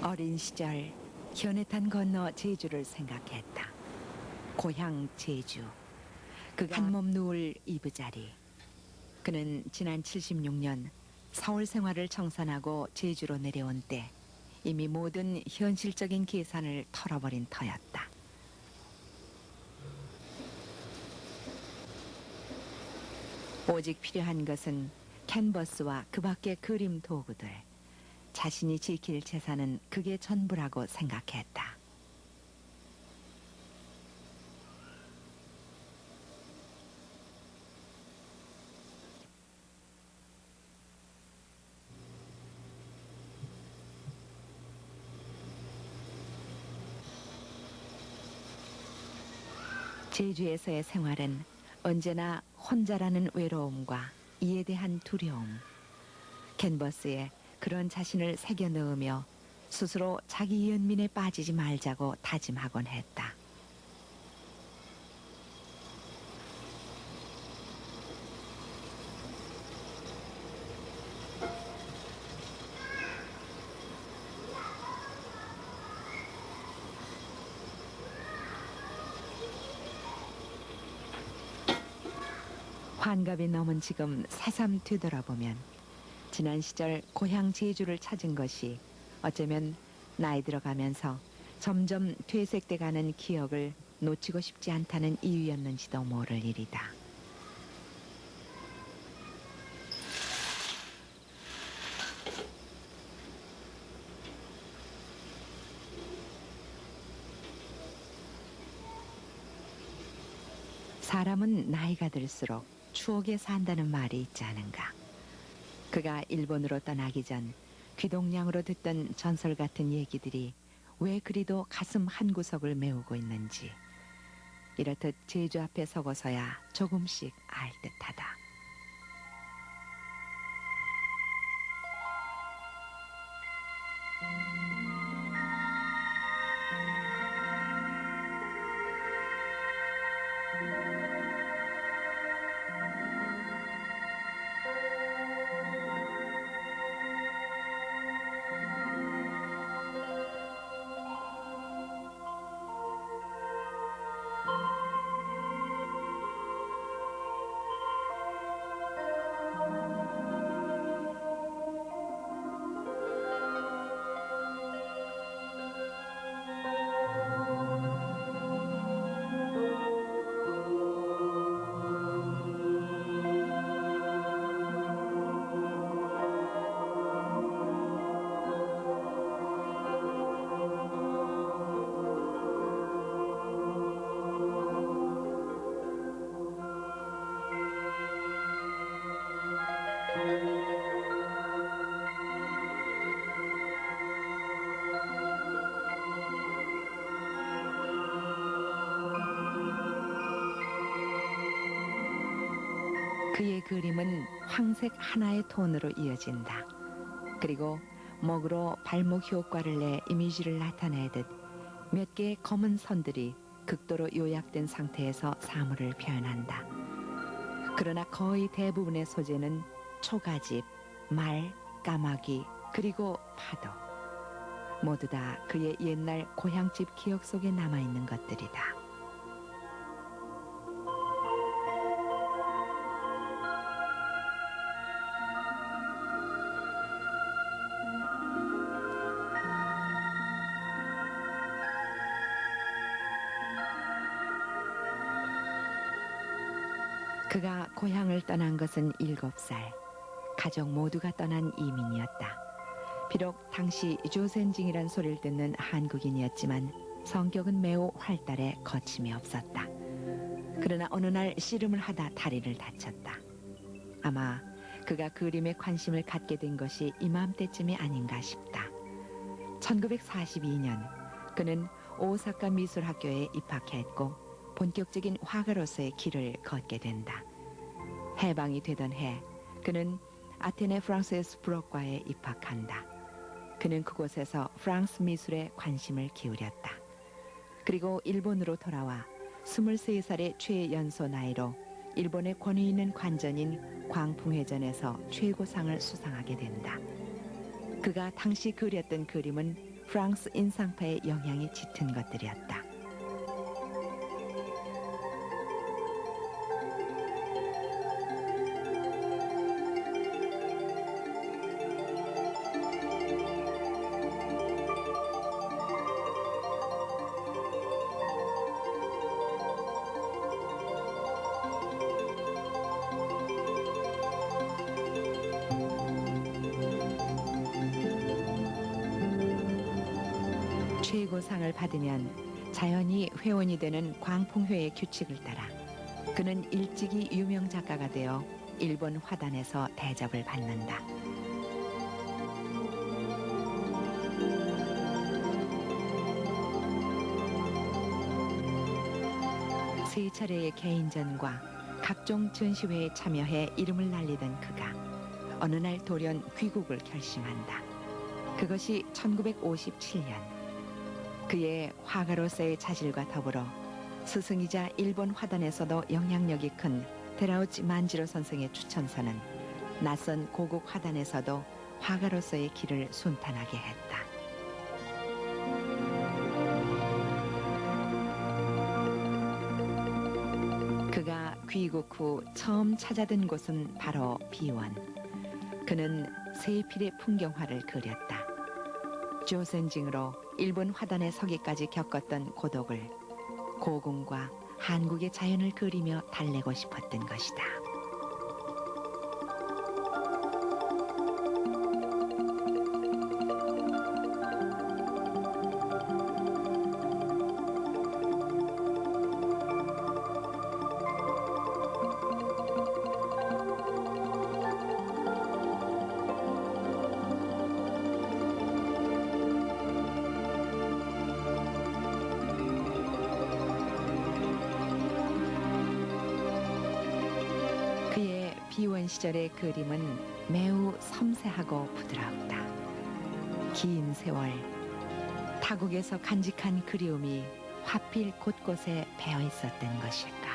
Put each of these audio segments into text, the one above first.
어린 시절 현해탄 건너 제주를 생각했다. 고향 제주. 그가 한몸 누울 이부자리. 그는 지난 76년 서울 생활을 청산하고 제주로 내려온 때 이미 모든 현실적인 계산을 털어버린 터였다. 오직 필요한 것은 캔버스와 그 밖의 그림 도구들. 자신이 지킬 재산은 그게 전부라고 생각했다. 제주에서의 생활은 언제나 혼자라는 외로움과 이에 대한 두려움, 캔버스에 그런 자신을 새겨 넣으며 스스로 자기 연민에 빠지지 말자고 다짐하곤 했다. 환갑이 넘은 지금 새삼 되돌아보면 지난 시절 고향 제주를 찾은 것이 어쩌면 나이 들어가면서 점점 퇴색돼가는 기억을 놓치고 싶지 않다는 이유였는지도 모를 일이다. 사람은 나이가 들수록 추억에 산다는 말이 있지 않은가. 그가 일본으로 떠나기 전 귀동냥으로 듣던 전설 같은 얘기들이 왜 그리도 가슴 한구석을 메우고 있는지 이렇듯 제주 앞에 서고서야 조금씩 알 듯하다. 그의 그림은 황색 하나의 톤으로 이어진다. 그리고 먹으로 발목 효과를 내 이미지를 나타내듯 몇 개의 검은 선들이 극도로 요약된 상태에서 사물을 표현한다. 그러나 거의 대부분의 소재는 초가집, 말, 까마귀, 그리고 파도. 모두 다 그의 옛날 고향집 기억 속에 남아있는 것들이다. 그가 고향을 떠난 것은 7살. 가족 모두가 떠난 이민이었다. 비록 당시 조센징이란 소리를 듣는 한국인이었지만 성격은 매우 활달해 거침이 없었다. 그러나 어느 날 씨름을 하다 다리를 다쳤다. 아마 그가 그림에 관심을 갖게 된 것이 이맘때쯤이 아닌가 싶다. 1942년 그는 오사카 미술학교에 입학했고 본격적인 화가로서의 길을 걷게 된다. 해방이 되던 해 그는 아테네 프랑세스 브록과에 입학한다. 그는 그곳에서 프랑스 미술에 관심을 기울였다. 그리고 일본으로 돌아와 23살의 최연소 나이로 일본의 권위 있는 관전인 광풍회전에서 최고상을 수상하게 된다. 그가 당시 그렸던 그림은 프랑스 인상파의 영향이 짙은 것들이었다. 최고상을 받으면 자연히 회원이 되는 광풍회의 규칙을 따라 그는 일찍이 유명 작가가 되어 일본 화단에서 대접을 받는다. 세 차례의 개인전과 각종 전시회에 참여해 이름을 날리던 그가 어느 날 돌연 귀국을 결심한다. 그것이 1957년. 그의 화가로서의 자질과 더불어 스승이자 일본 화단에서도 영향력이 큰 테라우치 만지로 선생의 추천서는 낯선 고국 화단에서도 화가로서의 길을 순탄하게 했다. 그가 귀국 후 처음 찾아든 곳은 바로 비원. 그는 세필의 풍경화를 그렸다. 조선징으로 일본 화단에 서기까지 겪었던 고독을 고궁과 한국의 자연을 그리며 달래고 싶었던 것이다. 그의 비원 시절의 그림은 매우 섬세하고 부드럽다. 긴 세월, 타국에서 간직한 그리움이 화필 곳곳에 배어 있었던 것일까.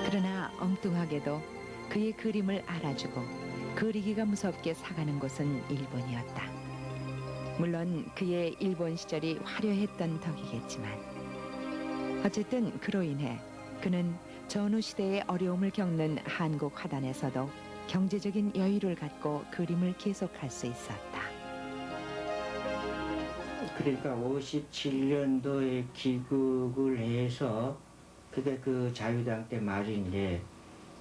그러나 엉뚱하게도 그의 그림을 알아주고 그리기가 무섭게 사가는 곳은 일본이었다. 물론 그의 일본 시절이 화려했던 덕이겠지만 어쨌든 그로 인해 그는 전후 시대의 어려움을 겪는 한국 화단에서도 경제적인 여유를 갖고 그림을 계속할 수 있었다. 그러니까 57년도에 귀국을 해서 그게 그 자유당 때 말인데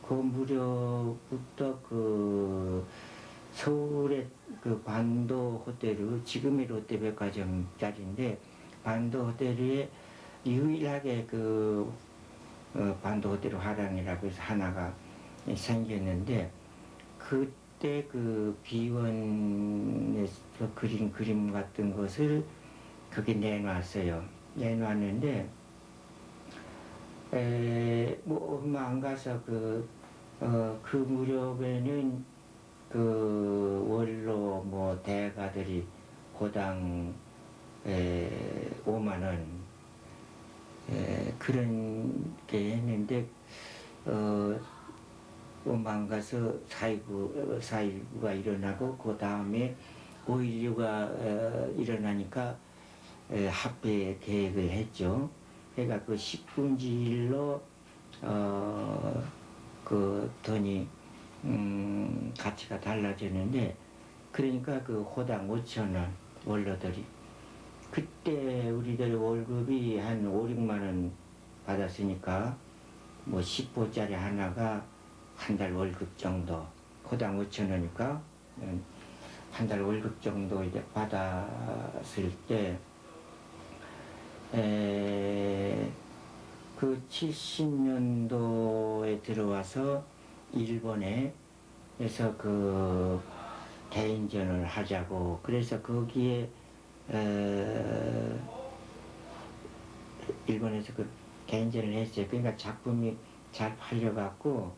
그 무렵부터 그 서울의 그 반도 호텔, 지금의 롯데백화점 자리인데 반도 호텔에 유일하게 그 반도 호텔 화랑이라고 해서 하나가 생겼는데 그때 그 비원에서 그린 그림 같은 것을 거기 내놨어요. 내놨는데 뭐 얼마 안 가서 그 무렵에는 그 원로 뭐 대가들이 호당 5만 원 그런 게 했는데 얼마 안 가서 사이구가 일어나고 그 다음에 5.16가 일어나니까 합의 계획을 했죠. 그러니까 그 10분지일로 그 돈이 가치가 달라졌는데 그러니까 그 호당 5,000원 원로들이 그때 우리들 월급이 한 5, 6만 원 받았으니까 뭐 10호짜리 하나가 한 달 월급 정도 호당 5,000원이니까 한 달 월급 정도 이제 받았을 때, 그 70년도에 들어와서 일본에서 그 개인전을 하자고, 그래서 거기에 일본에서 그 개인전을 했어요. 그러니까 작품이 잘 팔려갖고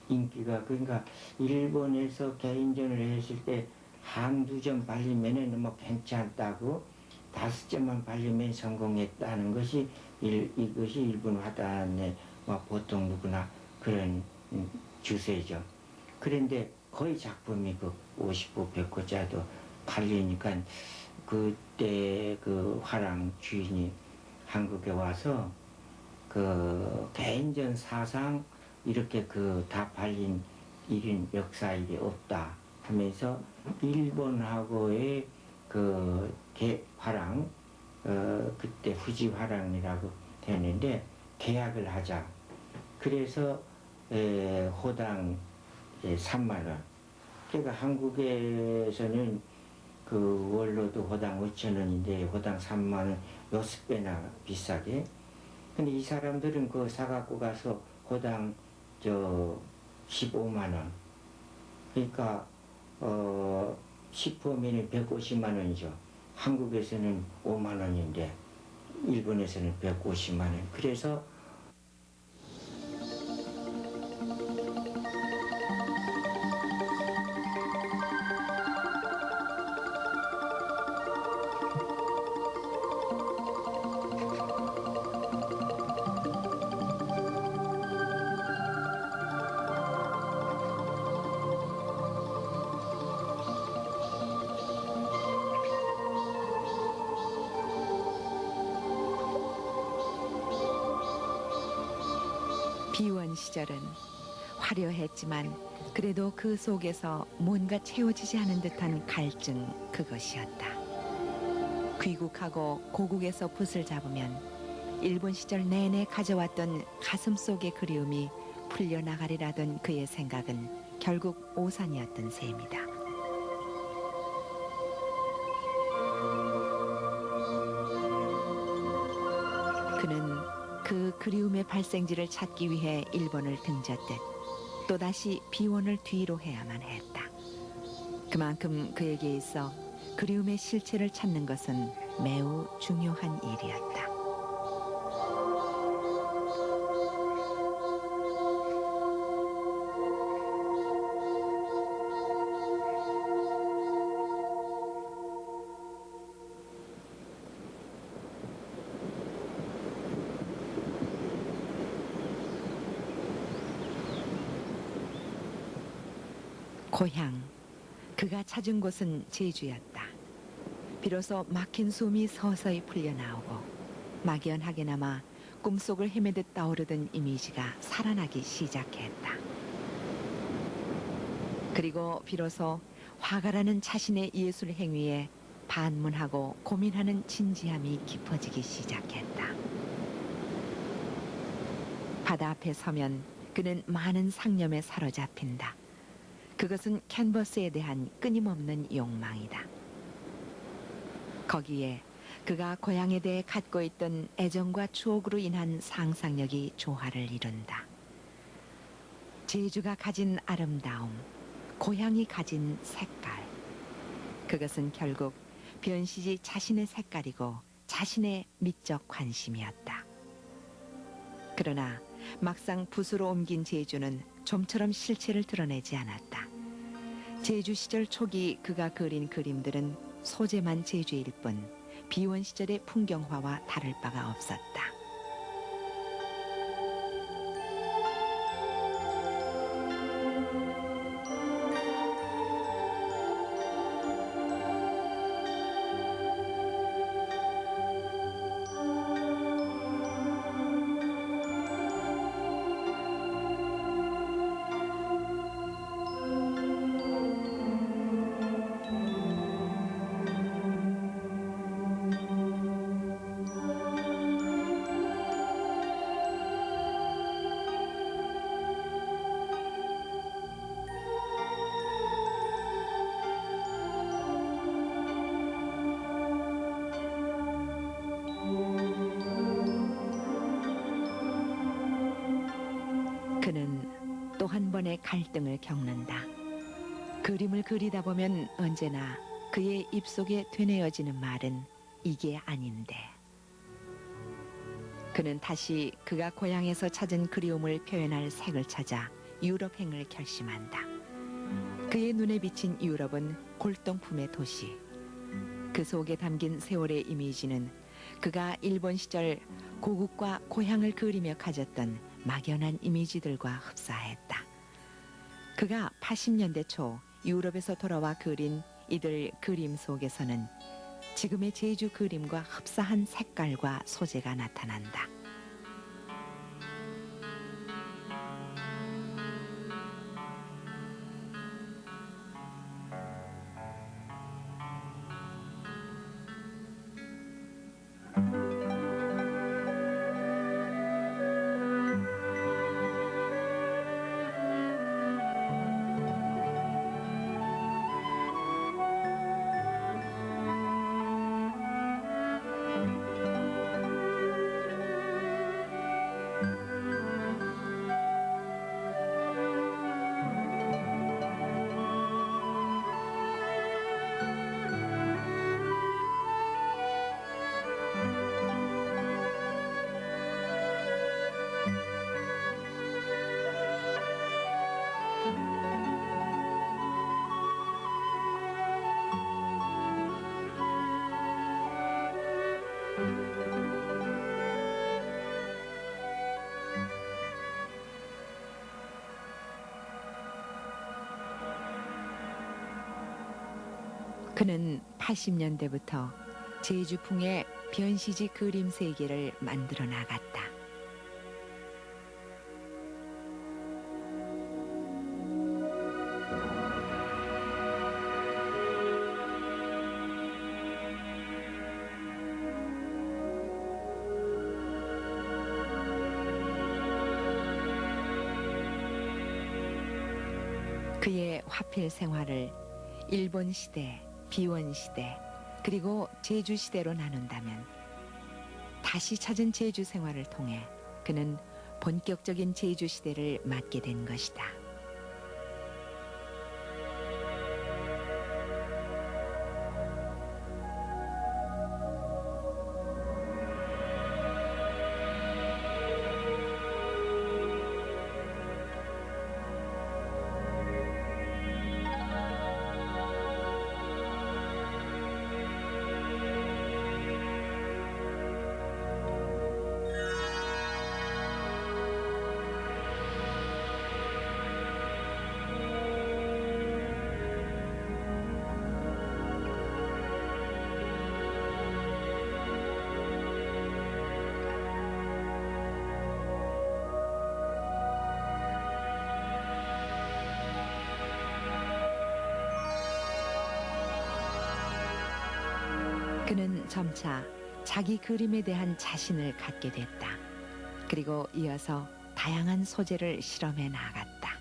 인기가, 그러니까 일본에서 개인전을 했을 때 한두 점 팔리면은 뭐 괜찮다고, 5점만 팔리면 성공했다는 것이 이것이 일본 화단의 뭐 보통 누구나 그런 주세죠. 그런데 거의 작품이 그 50부 100호짜리도 팔리니까 그때 그 화랑 주인이 한국에 와서 그 개인전 사상 이렇게 그 다 팔린 일인 역사일이 없다 하면서 일본하고의 그 화랑, 그때 후지 화랑이라고 되는데 계약을 하자. 그래서 호당 3만 원. 그러니까 한국에서는 그 원로도 호당 5천 원인데 호당 3만 원 6배나 비싸게. 근데 이 사람들은 그거 사갖고 가서 호당 15만 원. 그러니까 10호면은 150만 원이죠. 한국에서는 5만 원인데 일본에서는 150만 원. 그래서 비원 시절은 화려했지만 그래도 그 속에서 뭔가 채워지지 않은 듯한 갈증, 그것이었다. 귀국하고 고국에서 붓을 잡으면 일본 시절 내내 가져왔던 가슴 속의 그리움이 풀려나가리라던 그의 생각은 결국 오산이었던 셈이다. 그는 그 그리움의 발생지를 찾기 위해 일본을 등졌듯 또다시 비원을 뒤로 해야만 했다. 그만큼 그에게 있어 그리움의 실체를 찾는 것은 매우 중요한 일이었다. 고향, 그가 찾은 곳은 제주였다. 비로소 막힌 숨이 서서히 풀려나오고 막연하게나마 꿈속을 헤매듯 떠오르던 이미지가 살아나기 시작했다. 그리고 비로소 화가라는 자신의 예술 행위에 반문하고 고민하는 진지함이 깊어지기 시작했다. 바다 앞에 서면 그는 많은 상념에 사로잡힌다. 그것은 캔버스에 대한 끊임없는 욕망이다. 거기에 그가 고향에 대해 갖고 있던 애정과 추억으로 인한 상상력이 조화를 이룬다. 제주가 가진 아름다움, 고향이 가진 색깔. 그것은 결국 변시지 자신의 색깔이고 자신의 미적 관심이었다. 그러나 막상 붓으로 옮긴 제주는 좀처럼 실체를 드러내지 않았다. 제주 시절 초기 그가 그린 그림들은 소재만 제주일 뿐 비원 시절의 풍경화와 다를 바가 없었다. 또 한 번의 갈등을 겪는다. 그림을 그리다 보면 언제나 그의 입속에 되뇌어지는 말은 이게 아닌데. 그는 다시 그가 고향에서 찾은 그리움을 표현할 색을 찾아 유럽행을 결심한다. 그의 눈에 비친 유럽은 골동품의 도시. 그 속에 담긴 세월의 이미지는 그가 일본 시절 고국과 고향을 그리며 가졌던 막연한 이미지들과 흡사했다. 그가 80년대 초 유럽에서 돌아와 그린 이들 그림 속에서는 지금의 제주 그림과 흡사한 색깔과 소재가 나타난다. 그는 80년대부터 제주풍의 변시지 그림 세계를 만들어 나갔다. 그의 화필 생활을 일본 시대, 비원 시대, 그리고 제주 시대로 나눈다면 다시 찾은 제주 생활을 통해 그는 본격적인 제주 시대를 맞게 된 것이다. 그는 점차 자기 그림에 대한 자신을 갖게 됐다. 그리고 이어서 다양한 소재를 실험해 나갔다.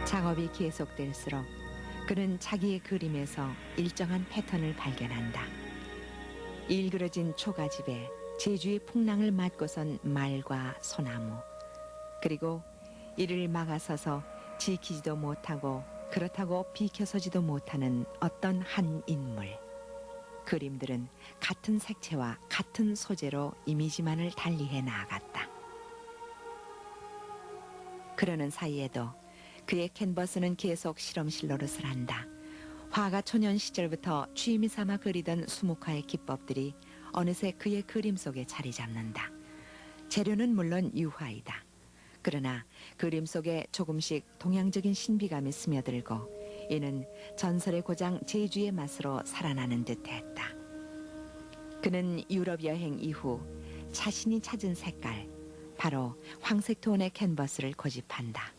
작업이 계속될수록 그는 자기의 그림에서 일정한 패턴을 발견한다. 일그러진 초가집에 제주의 풍랑을 맞고선 말과 소나무, 그리고 이를 막아서서 지키지도 못하고 그렇다고 비켜서지도 못하는 어떤 한 인물. 그림들은 같은 색채와 같은 소재로 이미지만을 달리해 나아갔다. 그러는 사이에도 그의 캔버스는 계속 실험실 노릇을 한다. 화가 초년 시절부터 취미 삼아 그리던 수묵화의 기법들이 어느새 그의 그림 속에 자리 잡는다. 재료는 물론 유화이다. 그러나 그림 속에 조금씩 동양적인 신비감이 스며들고 이는 전설의 고장 제주의 맛으로 살아나는 듯했다. 그는 유럽 여행 이후 자신이 찾은 색깔, 바로 황색 톤의 캔버스를 고집한다.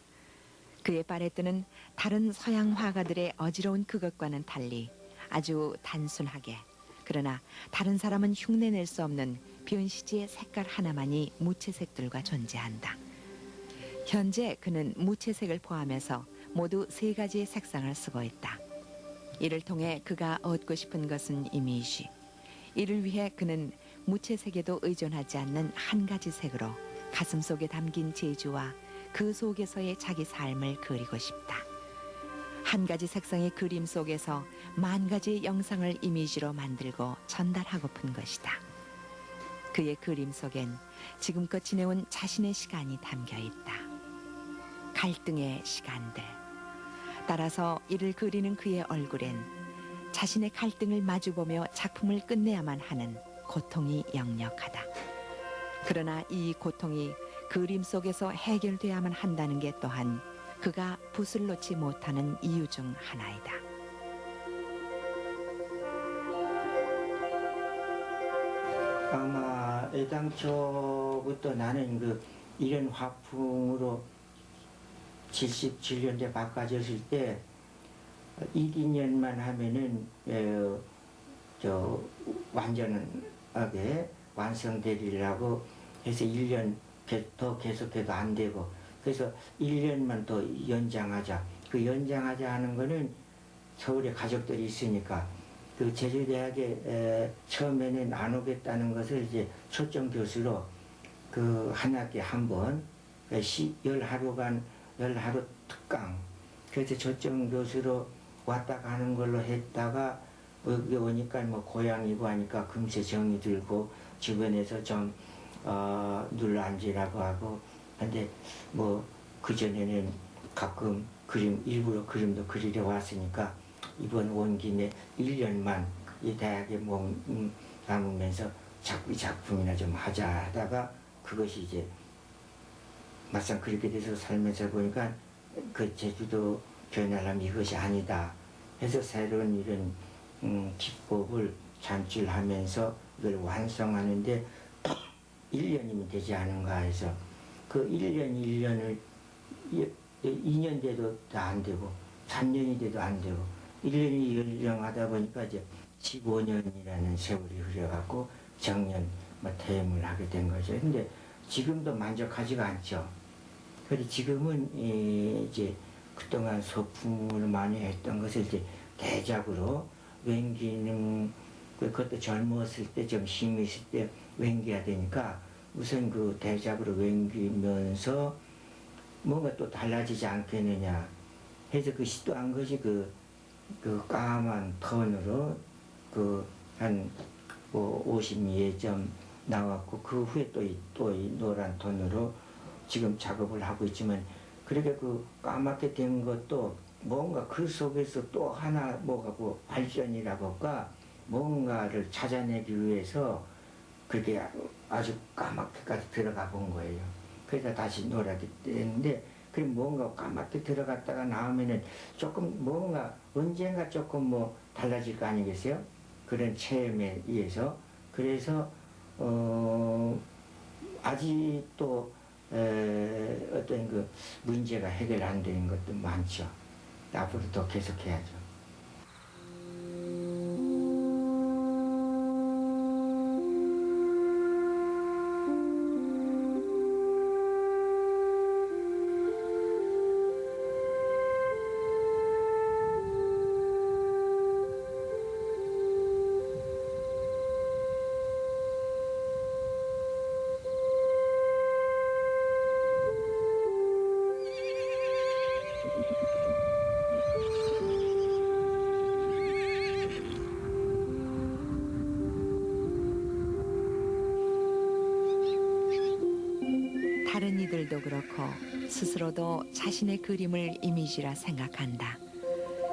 그의 팔레트는 다른 서양 화가들의 어지러운 그것과는 달리 아주 단순하게, 그러나 다른 사람은 흉내낼 수 없는 변시지의 색깔 하나만이 무채색들과 존재한다. 현재 그는 무채색을 포함해서 모두 3가지의 색상을 쓰고 있다. 이를 통해 그가 얻고 싶은 것은 이미지. 이를 위해 그는 무채색에도 의존하지 않는 한 가지 색으로 가슴 속에 담긴 제주와 그 속에서의 자기 삶을 그리고 싶다. 한 가지 색상의 그림 속에서 10,000가지의 영상을 이미지로 만들고 전달하고픈 것이다. 그의 그림 속엔 지금껏 지내온 자신의 시간이 담겨 있다. 갈등의 시간들. 따라서 이를 그리는 그의 얼굴엔 자신의 갈등을 마주보며 작품을 끝내야만 하는 고통이 역력하다. 그러나 이 고통이 그림 속에서 해결돼야만 한다는 게 또한 그가 붓을 놓지 못하는 이유 중 하나이다. 아마 애당초부터 나는 이런 화풍으로 77년대 바꿔졌을 때 1, 2년만 하면은 완전하게 완성되리라고 해서 1년 더 계속해도 안 되고, 그래서 1년만 더 연장하자. 그 연장하자 하는 거는 서울에 가족들이 있으니까 그 제주대학에 처음에는 안 오겠다는 것을 이제 초청 교수로 그 한 학기에 한 번, 10하루간 10하루 특강, 그래서 초청 교수로 왔다 가는 걸로 했다가 여기 오니까 뭐 고향이고 하니까 금세 정이 들고 주변에서 좀 눌러 앉으라고 하고. 근데 뭐 그전에는 가끔 일부러 그림도 그리려 왔으니까 이번 온 김에 1년만 이 대학에 남으면서 자꾸 이 작품이나 좀 하자 하다가 그것이 이제 막상 그렇게 돼서 살면서 보니까 그 제주도 변하려면 이것이 아니다 해서 새로운 이런 기법을 창출하면서 이걸 완성하는데 1년이면 되지 않은가 해서 그 1년을 2년 돼도 안 되고 3년이 돼도 안 되고 1년이 연장하다 보니까 이제 15년이라는 세월이 흐려갖고 정년 퇴임을 하게 된 거죠. 근데 지금도 만족하지가 않죠. 그래서 지금은 이제 그동안 소품을 많이 했던 것을 이제 대작으로 웬기는 그것도 젊었을 때 좀 힘이 있을 때 웬기해야 되니까 우선 그 대작으로 웬기면서 뭔가 또 달라지지 않겠느냐 해서 그 시도한 것이 그 까만 톤으로 한 52점 나왔고 그 후에 또 이 노란 톤으로 지금 작업을 하고 있지만, 그렇게 그 까맣게 된 것도 뭔가 그 속에서 또 하나 뭐가 발전이라고 할까 뭔가를 찾아내기 위해서 그렇게 아주 까맣게까지 들어가 본 거예요. 그래서 다시 노랗게 됐는데, 그럼 뭔가 까맣게 들어갔다가 나오면은 조금 뭔가 언젠가 조금 뭐 달라질 거 아니겠어요? 그런 체험에 의해서. 그래서 아직도 어떤 그 문제가 해결 안 되는 것도 많죠. 앞으로 더 계속해야죠. 스스로도 자신의 그림을 이미지라 생각한다.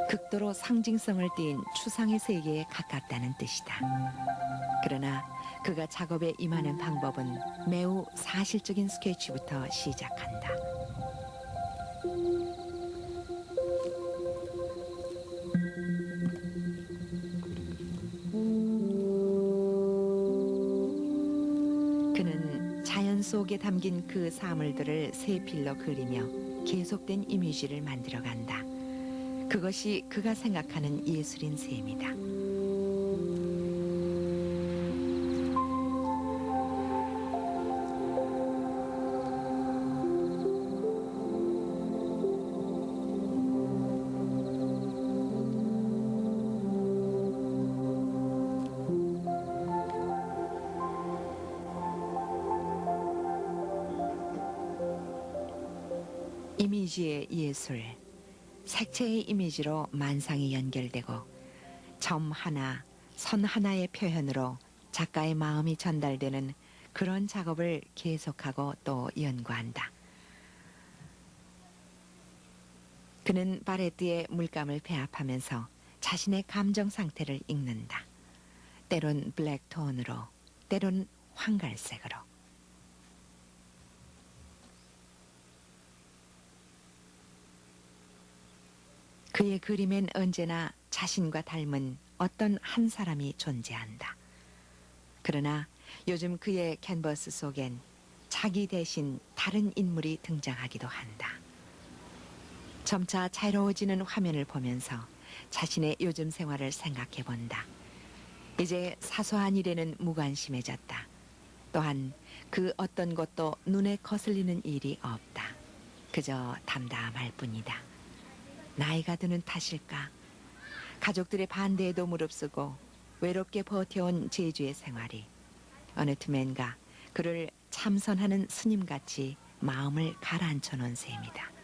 극도로 상징성을 띤 추상의 세계에 가깝다는 뜻이다. 그러나 그가 작업에 임하는 방법은 매우 사실적인 스케치부터 시작한다. 그는 자연 속에 담긴 그 사물들을 세필로 그리며 계속된 이미지를 만들어간다. 그것이 그가 생각하는 예술인 셈이다. 이미지의 예술, 색채의 이미지로 만상이 연결되고 점 하나, 선 하나의 표현으로 작가의 마음이 전달되는 그런 작업을 계속하고 또 연구한다. 그는 바레트에 물감을 배합하면서 자신의 감정 상태를 읽는다. 때론 블랙톤으로, 때론 황갈색으로. 그의 그림엔 언제나 자신과 닮은 어떤 한 사람이 존재한다. 그러나 요즘 그의 캔버스 속엔 자기 대신 다른 인물이 등장하기도 한다. 점차 자유로워지는 화면을 보면서 자신의 요즘 생활을 생각해 본다. 이제 사소한 일에는 무관심해졌다. 또한 그 어떤 것도 눈에 거슬리는 일이 없다. 그저 담담할 뿐이다. 나이가 드는 탓일까? 가족들의 반대에도 무릅쓰고 외롭게 버텨온 제주의 생활이 어느 틈엔가 그를 참선하는 스님같이 마음을 가라앉혀 놓은 셈이다.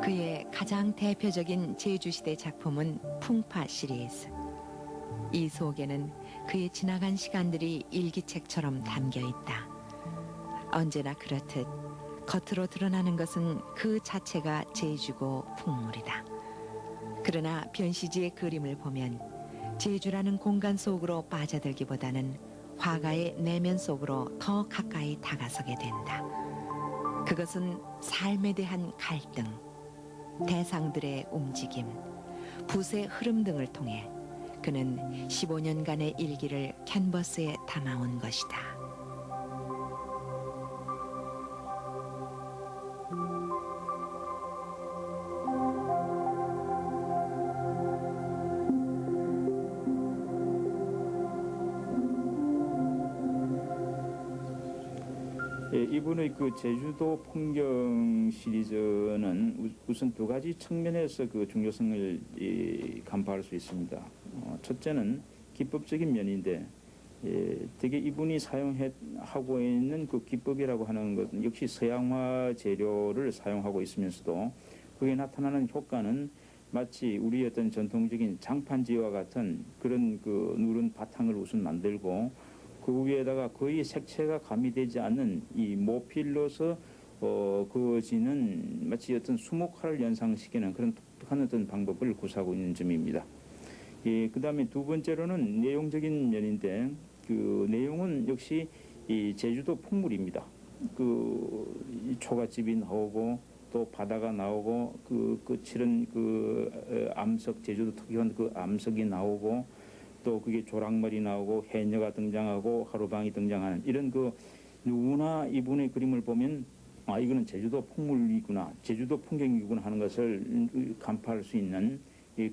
그의 가장 대표적인 제주시대 작품은 풍파 시리즈. 이 속에는 그의 지나간 시간들이 일기책처럼 담겨 있다. 언제나 그렇듯 겉으로 드러나는 것은 그 자체가 제주고 풍물이다. 그러나 변시지의 그림을 보면 제주라는 공간 속으로 빠져들기보다는 화가의 내면 속으로 더 가까이 다가서게 된다. 그것은 삶에 대한 갈등, 대상들의 움직임, 붓의 흐름 등을 통해 그는 15년간의 일기를 캔버스에 담아온 것이다. 예, 이분의 그 제주도 풍경 시리즈는 우선 두 가지 측면에서 그 중요성을 간파할 수 있습니다. 첫째는 기법적인 면인데, 되게 이분이 사용하고 있는 그 기법이라고 하는 것은 역시 서양화 재료를 사용하고 있으면서도 그게 나타나는 효과는 마치 우리 어떤 전통적인 장판지와 같은 그런 그 누른 바탕을 우선 만들고 그 위에다가 거의 색채가 가미되지 않는 이 모필로서 그어지는 마치 어떤 수목화를 연상시키는 그런 독특한 어떤 방법을 구사하고 있는 점입니다. 그 다음에 두 번째로는 내용적인 면인데 그 내용은 역시 이 제주도 풍물입니다. 그 초가집이 나오고 또 바다가 나오고 그 칠은 그 암석 제주도 특유한 그 암석이 나오고 또 그게 조랑말이 나오고 해녀가 등장하고 하루방이 등장하는 이런 그 누구나 이분의 그림을 보면 아 이거는 제주도 풍물이구나 제주도 풍경이구나 하는 것을 간파할 수 있는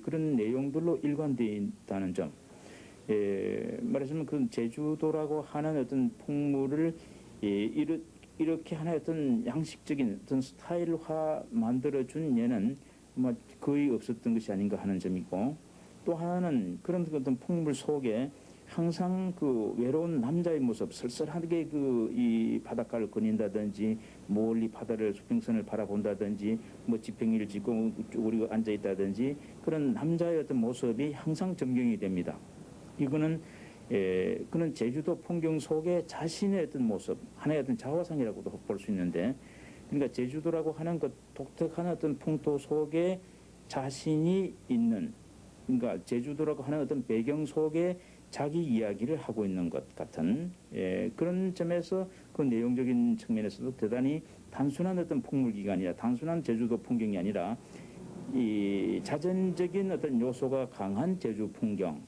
그런 내용들로 일관되어 있다는 점. 말하자면 그 제주도라고 하는 어떤 풍물을 이렇게 하나의 어떤 양식적인 어떤 스타일화 만들어준 예는 뭐 거의 없었던 것이 아닌가 하는 점이고 또 하나는 그런 어떤 풍물 속에 항상 그 외로운 남자의 모습, 쓸쓸하게 그 이 바닷가를 거닌다든지 멀리 바다를 수평선을 바라본다든지 뭐 지팽이를 짚고 우리가 앉아 있다든지 그런 남자의 어떤 모습이 항상 점경이 됩니다. 이거는 그는 제주도 풍경 속에 자신의 어떤 모습, 하나의 어떤 자화상이라고도 볼 수 있는데, 그러니까 제주도라고 하는 그 독특한 어떤 풍토 속에 자신이 있는, 그러니까 제주도라고 하는 어떤 배경 속에 자기 이야기를 하고 있는 것 같은 그런 점에서 그 내용적인 측면에서도 대단히 단순한 어떤 풍물기가 아니라 단순한 제주도 풍경이 아니라 이 자전적인 어떤 요소가 강한 제주 풍경,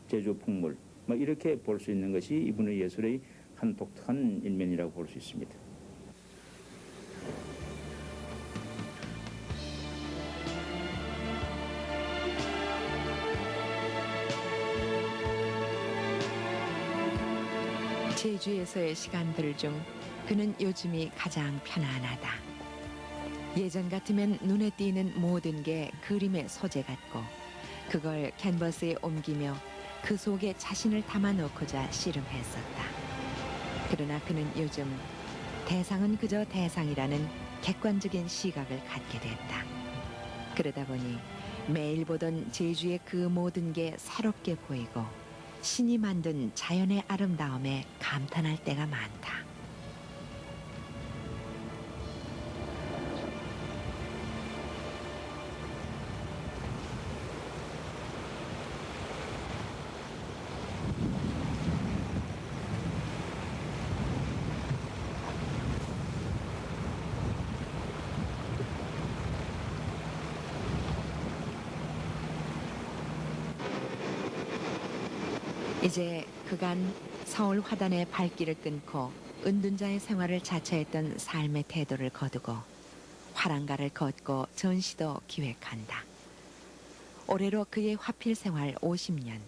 제주 풍물 뭐 이렇게 볼 수 있는 것이 이분의 예술의 한 독특한 일면이라고 볼 수 있습니다. 제주에서의 시간들 중 그는 요즘이 가장 편안하다. 예전 같으면 눈에 띄는 모든 게 그림의 소재 같고 그걸 캔버스에 옮기며 그 속에 자신을 담아넣고자 씨름했었다. 그러나 그는 요즘 대상은 그저 대상이라는 객관적인 시각을 갖게 됐다. 그러다 보니 매일 보던 제주의 그 모든 게 새롭게 보이고 신이 만든 자연의 아름다움에 감탄할 때가 많다. 이제 그간 서울 화단의 발길을 끊고 은둔자의 생활을 자처했던 삶의 태도를 거두고 화랑가를 걷고 전시도 기획한다. 올해로 그의 화필 생활 50년.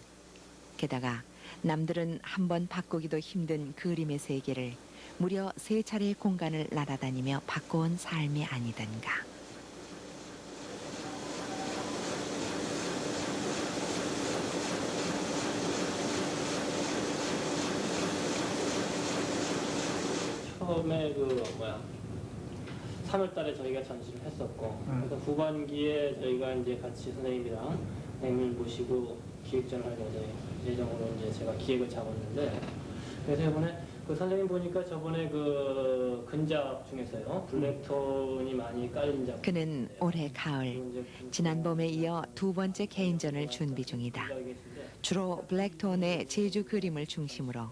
게다가 남들은 한번 바꾸기도 힘든 그림의 세계를 무려 3차례의 공간을 날아다니며 바꿔온 삶이 아니던가. 처음에 3월달에 저희가 전시를 했었고 그래서 후반기에 저희가 이제 같이 선생님이랑 선생님을 모시고 기획전을 할 예정으로 이제 제가 기획을 잡았는데 그래서 이번에 그 선생님 보니까 저번에 그 근작 중에서요 블랙톤이 많이 깔린 작품. 그는 올해 가을 지난 봄에 이어 두 번째 개인전을 준비 중이다. 주로 블랙톤의 제주 그림을 중심으로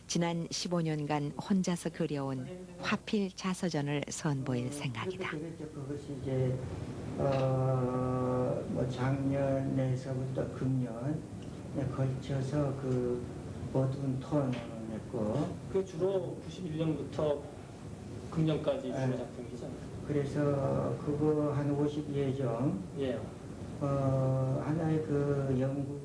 지난 15년간 혼자서 그려온 화필 자서전을 선보일 생각이다. 그것이 이제 뭐 작년에서부터 금년에 걸쳐서 그 어두운 톤을 했고, 그 주로 91년부터 금년까지 주로 네. 작품이잖아요. 그래서 그거 한 50여 예. 하나의 그 연구.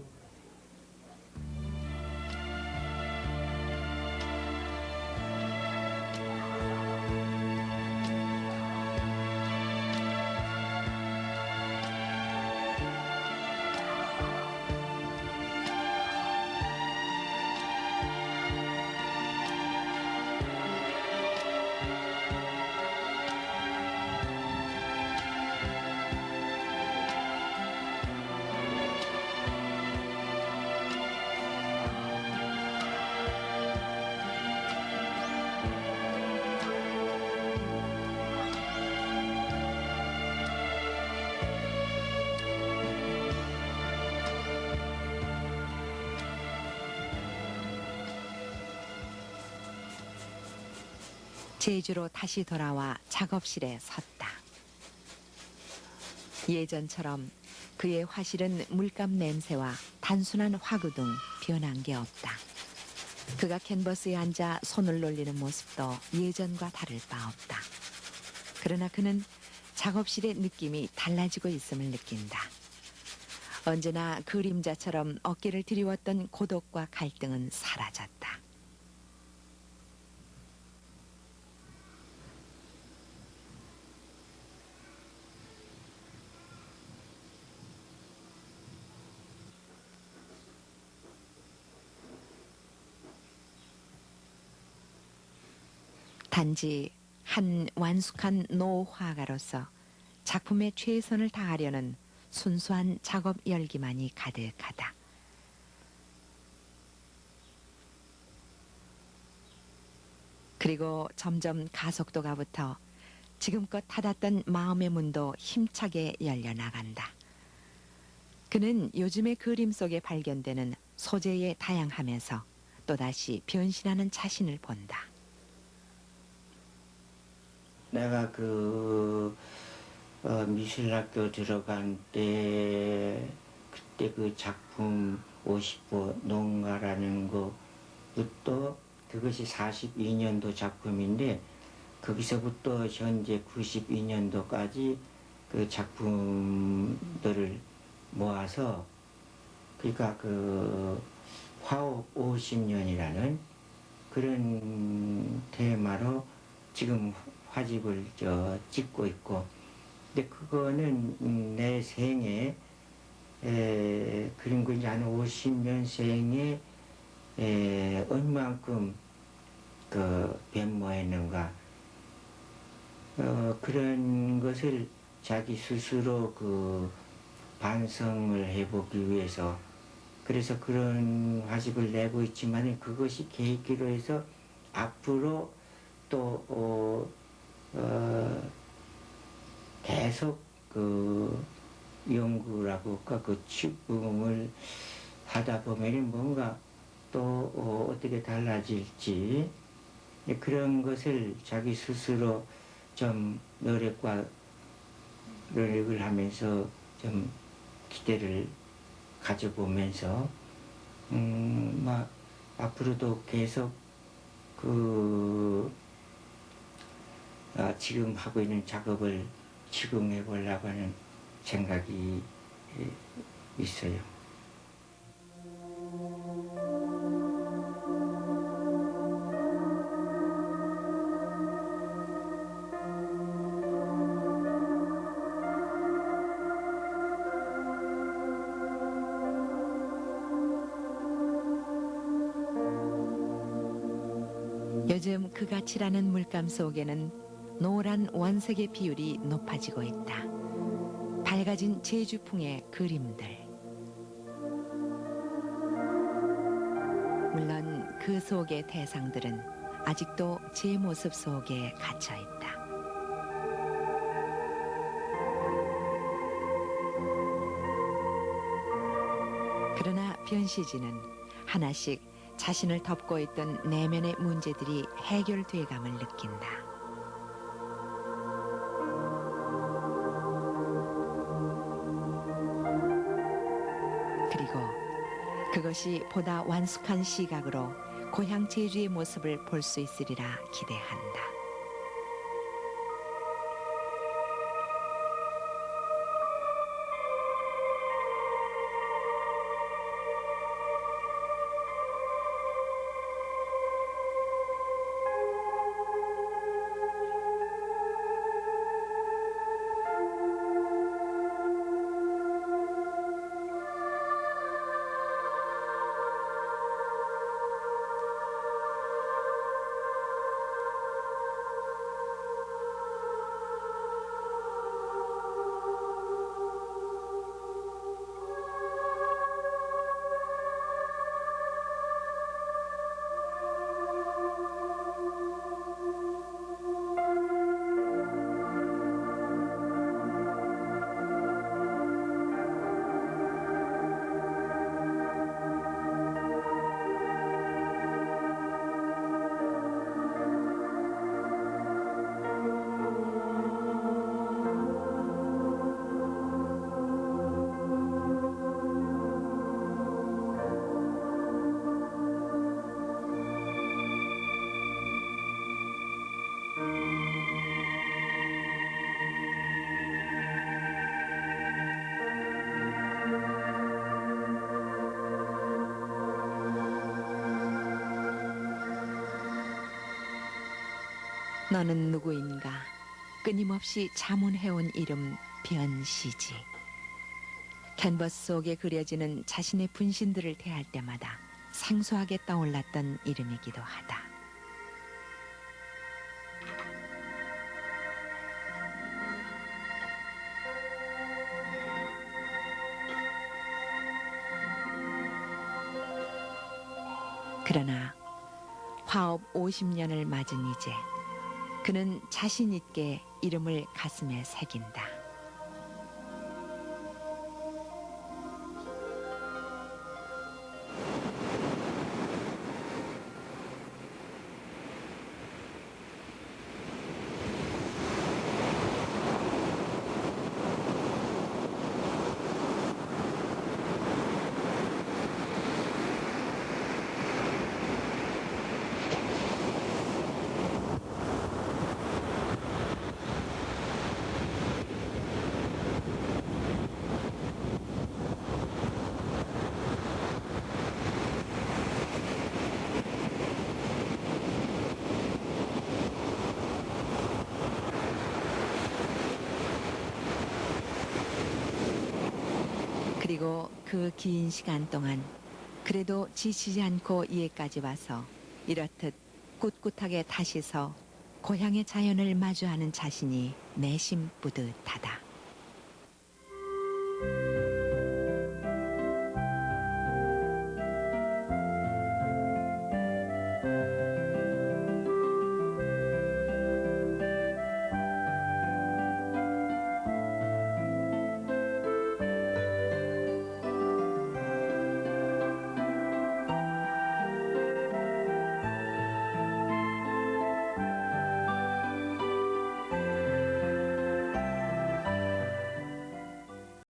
제주로 다시 돌아와 작업실에 섰다. 예전처럼 그의 화실은 물감 냄새와 단순한 화구 등 변한 게 없다. 그가 캔버스에 앉아 손을 놀리는 모습도 예전과 다를 바 없다. 그러나 그는 작업실의 느낌이 달라지고 있음을 느낀다. 언제나 그림자처럼 어깨를 드리웠던 고독과 갈등은 사라졌다. 단지 한 완숙한 노화가로서 작품에 최선을 다하려는 순수한 작업 열기만이 가득하다. 그리고 점점 가속도가 붙어 지금껏 닫았던 마음의 문도 힘차게 열려나간다. 그는 요즘의 그림 속에 발견되는 소재의 다양함에서 또다시 변신하는 자신을 본다. 내가 미술학교 들어간 때, 그때 그 작품 50호 농가라는 것부터, 그것이 42년도 작품인데, 거기서부터 현재 92년도까지 그 작품들을 모아서, 그러니까 그 화업 50년이라는 그런 테마로 지금 화집을 찍고 있고, 근데 그거는 내 생에 그린 거 이제 한 50년 생에 얼마만큼 그 변모했는가, 그런 것을 자기 스스로 그 반성을 해보기 위해서, 그래서 그런 화집을 내고 있지만 그것이 계기로 해서 앞으로 또 계속 그 연구라고 그 추궁을 하다 보면 뭔가 또 어떻게 달라질지, 그런 것을 자기 스스로 좀 노력을 하면서 좀 기대를 가져보면서 막 앞으로도 계속 지금 하고 있는 작업을 시공해 보려고 하는 생각이 있어요. 요즘 그가 칠하는 물감 속에는 노란 원색의 비율이 높아지고 있다. 밝아진 제주풍의 그림들. 물론 그 속의 대상들은 아직도 제 모습 속에 갇혀 있다. 그러나 변시지는 하나씩 자신을 덮고 있던 내면의 문제들이 해결돼감을 느낀다. 그리고 그것이 보다 완숙한 시각으로 고향 제주의 모습을 볼 수 있으리라 기대한다. 너는 누구인가? 끊임없이 자문해온 이름 변시지. 캔버스 속에 그려지는 자신의 분신들을 대할 때마다 생소하게 떠올랐던 이름이기도 하다. 그러나 화업 50년을 맞은 이제 그는 자신 있게 이름을 가슴에 새긴다. 그리고 그 긴 시간 동안 그래도 지치지 않고 이에까지 와서 이렇듯 꿋꿋하게 다시 서 고향의 자연을 마주하는 자신이 내심 뿌듯하다.